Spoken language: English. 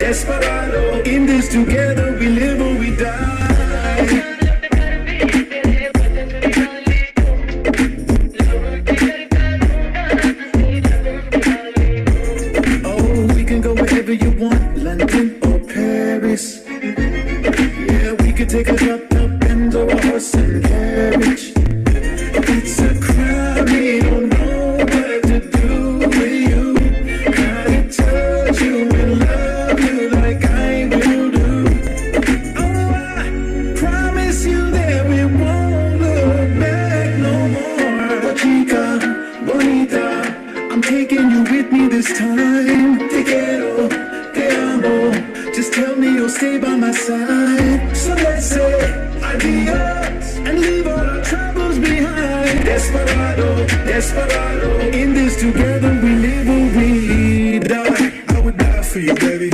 desperado. In this together we live or we die. Oh, we can go wherever you want, London or Paris. Yeah, we could take a drop top and or a horse and carriage. It's a crime, we don't know what to do with you. Gotta touch you and love you like I will do. Oh, I promise you that we won't look back no more. Chica, bonita, I'm taking you with me this time. Te quiero, te amo. Just tell me you'll stay by my side. So let's say adios and leave all our troubles behind. Desperado, desperado. In this together we live or we die. I would die for you, baby.